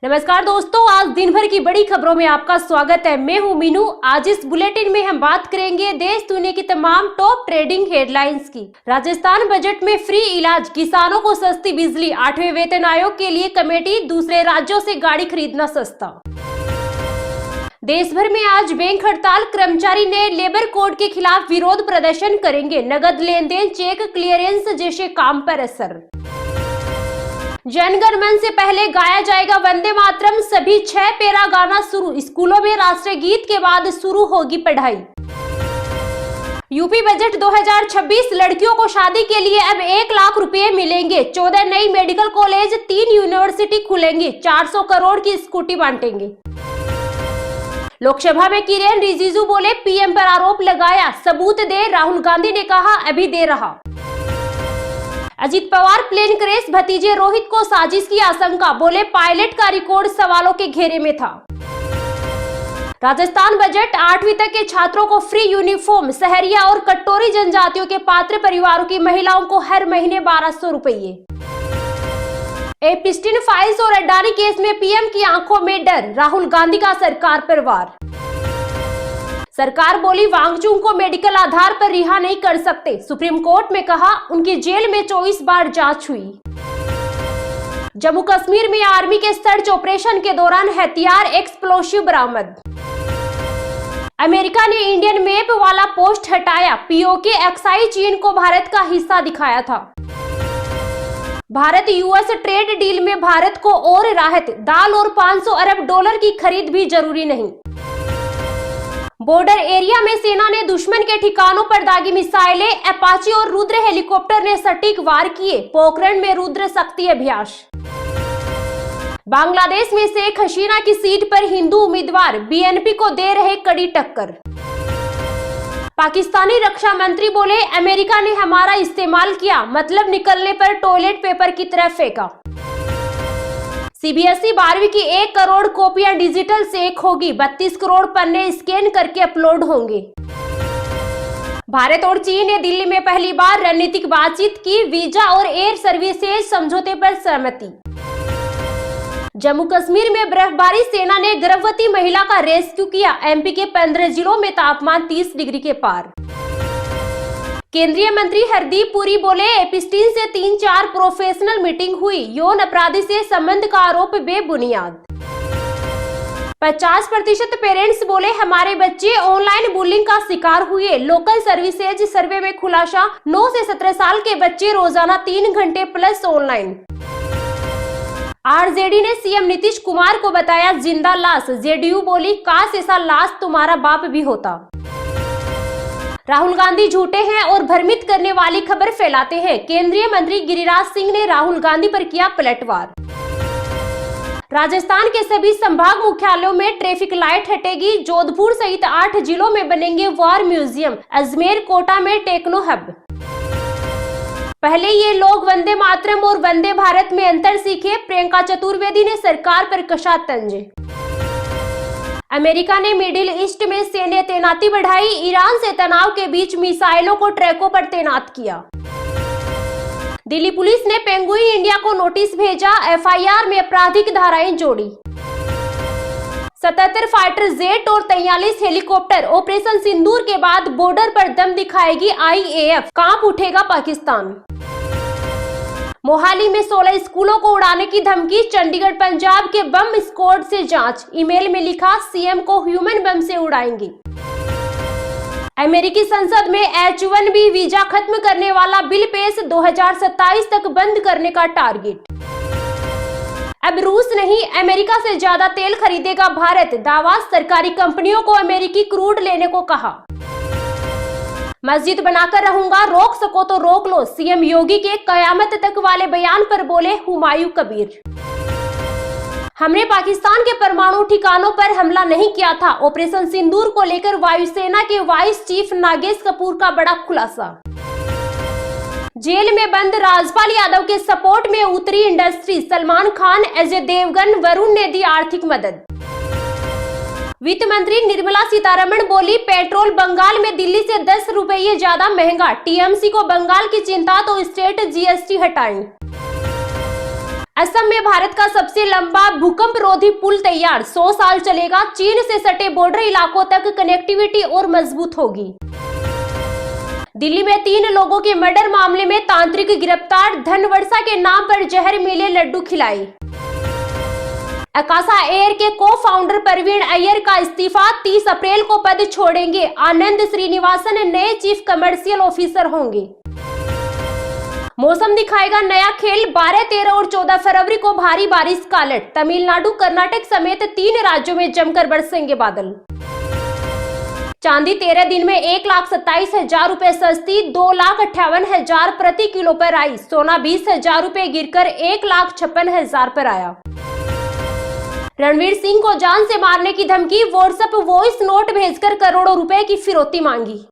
नमस्कार दोस्तों, आज दिन भर की बड़ी खबरों में आपका स्वागत है। मैं हूं मीनू। आज इस बुलेटिन में हम बात करेंगे देश दुनिया की तमाम टॉप ट्रेडिंग हेडलाइंस की। राजस्थान बजट में फ्री इलाज, किसानों को सस्ती बिजली, 8वें वेतन आयोग के लिए कमेटी, दूसरे राज्यों से गाड़ी खरीदना सस्ता। देश भर में आज बैंक हड़ताल, कर्मचारी नए लेबर कोड के खिलाफ विरोध प्रदर्शन करेंगे। नगद लेन देन, चेक क्लियरेंस जैसे काम पर असर। जनगण मन से पहले गाया जाएगा वंदे मातरम, सभी 6 पैरा गाना शुरू। स्कूलों में राष्ट्रीय गीत के बाद शुरू होगी पढ़ाई। यूपी बजट 2026, लड़कियों को शादी के लिए अब 1 लाख रुपए मिलेंगे। 14 नई मेडिकल कॉलेज, 3 यूनिवर्सिटी खुलेंगी। 400 करोड़ की स्कूटी बांटेंगे। लोकसभा में किरेन रिजिजू बोले, पीएम पर आरोप लगाया, सबूत दे। राहुल गांधी ने कहा अभी दे रहा। अजित पवार, प्लेन क्रैश, भतीजे रोहित को साजिश की आशंका, बोले पायलट का रिकॉर्ड सवालों के घेरे में था। राजस्थान बजट, 8वीं तक के छात्रों को फ्री यूनिफॉर्म। सहरिया और कटोरी जनजातियों के पात्र परिवारों की महिलाओं को हर महीने 1200 रुपये। एपिस्टिन फाइल्स और अडानी केस में पीएम की आंखों में डर, राहुल गांधी का सरकार पर वार। सरकार बोली वांगचुक को मेडिकल आधार पर रिहा नहीं कर सकते। सुप्रीम कोर्ट में कहा, उनकी जेल में 24 बार जांच हुई। जम्मू कश्मीर में आर्मी के सर्च ऑपरेशन के दौरान हथियार एक्सप्लोसिव बरामद। अमेरिका ने इंडियन मैप वाला पोस्ट हटाया। पीओके एक्साइज चीन को भारत का हिस्सा दिखाया था। भारत यूएस ट्रेड डील में भारत को और राहत, दाल और 500 अरब डॉलर की खरीद भी जरूरी नहीं। बॉर्डर एरिया में सेना ने दुश्मन के ठिकानों पर दागी मिसाइलें, अपाची और रुद्र हेलीकॉप्टर ने सटीक वार किए। पोखरण में रुद्र शक्ति अभ्यास। बांग्लादेश में शेख हसीना की सीट पर हिंदू उम्मीदवार, बीएनपी को दे रहे कड़ी टक्कर। पाकिस्तानी रक्षा मंत्री बोले, अमेरिका ने हमारा इस्तेमाल किया, मतलब निकलने पर टॉयलेट पेपर की तरह फेंका। सीबीएसई 12वीं की 1 करोड़ कॉपियां डिजिटल चेक होगी। 32 करोड़ पन्ने स्कैन करके अपलोड होंगे। भारत और चीन ने दिल्ली में पहली बार रणनीतिक बातचीत की। वीजा और एयर सर्विसेज समझौते पर सहमति। जम्मू कश्मीर में बर्फबारी, सेना ने गर्भवती महिला का रेस्क्यू किया। एमपी के 15 जिलों में तापमान 30 डिग्री के पार। केंद्रीय मंत्री हरदीप पुरी बोले, एपिस्टिन से 3-4 प्रोफेशनल मीटिंग हुई। यौन अपराधी से संबंध का आरोप बेबुनियाद। 50% पेरेंट्स बोले, हमारे बच्चे ऑनलाइन बुलिंग का शिकार हुए। लोकल सर्विसेज सर्वे में खुलासा, 9 से 17 साल के बच्चे रोजाना 3 घंटे प्लस ऑनलाइन। आरजेडी ने सीएम नीतीश कुमार को बताया जिंदा लाश। जेडीयू बोली, काश ऐसा लाश तुम्हारा बाप भी होता। राहुल गांधी झूठे हैं और भ्रमित करने वाली खबर फैलाते हैं। केंद्रीय मंत्री गिरिराज सिंह ने राहुल गांधी पर किया पलटवार। राजस्थान के सभी संभाग मुख्यालयों में ट्रैफिक लाइट हटेगी। जोधपुर सहित 8 जिलों में बनेंगे वॉर म्यूजियम। अजमेर, कोटा में टेक्नो हब। पहले ये लोग वंदे मातरम और वंदे भारत में अंतर सीखे, प्रियंका चतुर्वेदी ने सरकार पर कसा तंज। अमेरिका ने मिडिल ईस्ट में सैन्य तैनाती बढ़ाई। ईरान से तनाव के बीच मिसाइलों को ट्रैकों पर तैनात किया। दिल्ली पुलिस ने पेंगुइन इंडिया को नोटिस भेजा। एफआईआर में आपराधिक धाराएं जोड़ी। 77 फाइटर जेट और 43 हेलीकॉप्टर। ऑपरेशन सिंदूर के बाद बॉर्डर पर दम दिखाएगी आईएएफ, कांप उठेगा पाकिस्तान। मोहाली में 16 स्कूलों को उड़ाने की धमकी। चंडीगढ़ पंजाब के बम स्क्वाड से जांच। ईमेल में लिखा, सीएम को ह्यूमन बम से उड़ाएंगे। अमेरिकी संसद में H-1B वीजा खत्म करने वाला बिल पेश। 2027 तक बंद करने का टारगेट। अब रूस नहीं, अमेरिका से ज्यादा तेल खरीदेगा भारत। दावा, सरकारी कंपनियों को अमेरिकी क्रूड लेने को कहा। मस्जिद बनाकर रहूंगा, रोक सको तो रोक लो। सीएम योगी के कयामत तक वाले बयान पर बोले हुमायूं कबीर। हमने पाकिस्तान के परमाणु ठिकानों पर हमला नहीं किया था। ऑपरेशन सिंदूर को लेकर वायुसेना के वाइस चीफ नागेश कपूर का बड़ा खुलासा। जेल में बंद राजपाल यादव के सपोर्ट में उतरी इंडस्ट्री। सलमान खान, अजय देवगन, वरुण ने दी आर्थिक मदद। वित्त मंत्री निर्मला सीतारमण बोली, पेट्रोल बंगाल में दिल्ली से 10 रुपये ज्यादा महंगा। टीएमसी को बंगाल की चिंता तो स्टेट जीएसटी हटाएं। असम में भारत का सबसे लंबा भूकंप रोधी पुल तैयार, 100 साल चलेगा। चीन से सटे बॉर्डर इलाकों तक कनेक्टिविटी और मजबूत होगी। दिल्ली में 3 लोगों के मर्डर मामले में तांत्रिक गिरफ्तार, धनवर्षा के नाम पर जहर मिले लड्डू खिलाए। आकाशा एयर के को फाउंडर प्रवीण अय्यर का इस्तीफा, 30 अप्रैल को पद छोड़ेंगे। आनंद श्रीनिवासन नए चीफ कमर्शियल ऑफिसर होंगे। मौसम दिखाएगा नया खेल, 12, 13 और 14 फरवरी को भारी बारिश का अलर्ट। तमिलनाडु, कर्नाटक समेत 3 राज्यों में जमकर बरसेंगे बादल। चांदी 13 दिन में 1,27,000 रुपए सस्ती, 2,58,000 प्रति किलो पर आई। सोना 20,000 रुपए गिरकर 1,56,000 पर आया। रणवीर सिंह को जान से मारने की धमकी, व्हाट्सएप वॉइस नोट भेजकर करोड़ों रुपए की फिरौती मांगी।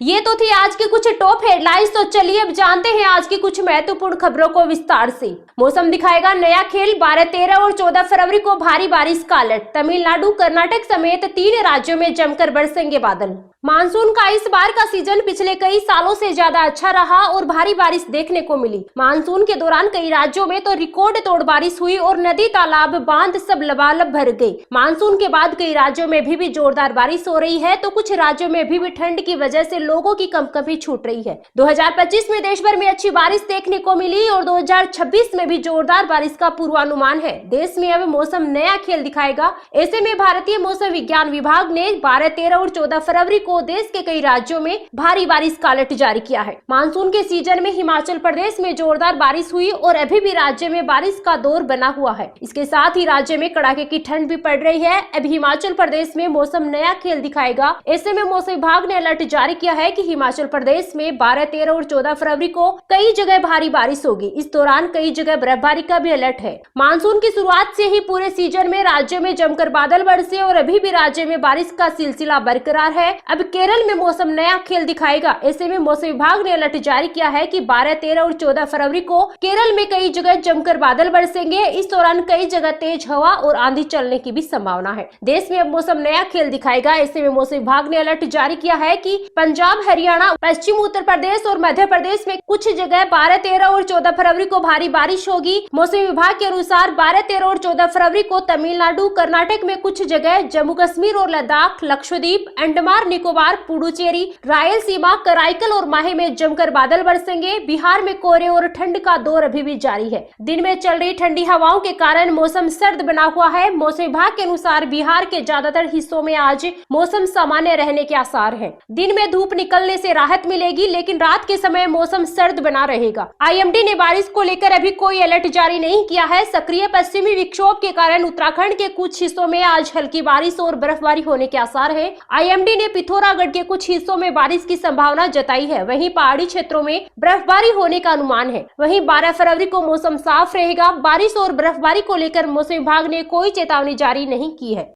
ये तो थी आज की कुछ टॉप हेडलाइंस। तो चलिए अब जानते हैं आज की कुछ महत्वपूर्ण खबरों को विस्तार से। मौसम दिखाएगा नया खेल, 12, 13 और 14 फरवरी को भारी बारिश का अलर्ट। तमिलनाडु, कर्नाटक समेत 3 राज्यों में जमकर बरसेंगे बादल। मानसून का इस बार का सीजन पिछले कई सालों से ज्यादा अच्छा रहा और भारी बारिश देखने को मिली। मानसून के दौरान कई राज्यों में तो रिकॉर्ड तोड़ बारिश हुई और नदी, तालाब, बांध सब लबालब भर गए। मानसून के बाद कई राज्यों में भी जोरदार बारिश हो रही है, तो कुछ राज्यों में भी ठंड की वजह से लोगों की कंपकपी छूट रही है। 2025 में देश भर में अच्छी बारिश देखने को मिली और 2026 में भी जोरदार बारिश का पूर्वानुमान है। देश में अब मौसम नया खेल दिखाएगा। ऐसे में भारतीय मौसम विज्ञान विभाग ने 12, 13 और 14 फरवरी को देश के कई राज्यों में भारी बारिश का अलर्ट जारी किया है। मानसून के सीजन में हिमाचल प्रदेश में जोरदार बारिश हुई और अभी भी राज्य में बारिश का दौर बना हुआ है। इसके साथ ही राज्य में कड़ाके की ठंड भी पड़ रही है। अब हिमाचल प्रदेश में मौसम नया खेल दिखाएगा। ऐसे में मौसम विभाग ने अलर्ट जारी किया है कि हिमाचल प्रदेश में 12, 13 और 14 फरवरी को कई जगह भारी बारिश होगी। इस दौरान कई जगह बर्फबारी का भी अलर्ट है। मानसून की शुरुआत से ही पूरे सीजन में राज्य में जमकर बादल बरसे और अभी भी राज्य में बारिश का सिलसिला बरकरार है। अब केरल में मौसम नया खेल दिखाएगा। ऐसे में मौसम विभाग ने अलर्ट जारी किया है कि 12, 13 और 14 फरवरी को केरल में कई जगह जमकर बादल बरसेंगे। इस दौरान कई जगह तेज हवा और आंधी चलने की भी संभावना है। देश में अब मौसम नया खेल दिखाएगा। ऐसे में मौसम विभाग ने अलर्ट जारी किया है कि पंजाब, हरियाणा, पश्चिम उत्तर प्रदेश और मध्य प्रदेश में कुछ जगह 12, 13 और 14 फरवरी को भारी बारिश होगी। मौसम विभाग के अनुसार 12, 13 और 14 फरवरी को तमिलनाडु, कर्नाटक में कुछ जगह, जम्मू कश्मीर और लद्दाख, लक्षद्वीप, अंडमान निकोबार, पुडुचेरी, रायलसीमा, कराईकल और माहे में जमकर बादल बरसेंगे। बिहार में कोहरे और ठंड का दौर अभी भी जारी है। दिन में चल रही ठंडी हवाओं के कारण मौसम सर्द बना हुआ है। मौसम विभाग के अनुसार बिहार के ज्यादातर हिस्सों में आज मौसम सामान्य रहने के आसार हैं। दिन में धूप निकलने से राहत मिलेगी, लेकिन रात के समय मौसम सर्द बना रहेगा। IMD ने बारिश को लेकर अभी कोई अलर्ट जारी नहीं किया है। सक्रिय पश्चिमी विक्षोभ के कारण उत्तराखंड के कुछ हिस्सों में आज हल्की बारिश और बर्फबारी होने के आसार है। IMD ने पिथौरागढ़ के कुछ हिस्सों में बारिश की संभावना जताई है। वहीं पहाड़ी क्षेत्रों में बर्फबारी होने का अनुमान है। वहीं 12 फरवरी को मौसम साफ रहेगा। बारिश और बर्फबारी को लेकर मौसम विभाग ने कोई चेतावनी जारी नहीं की है।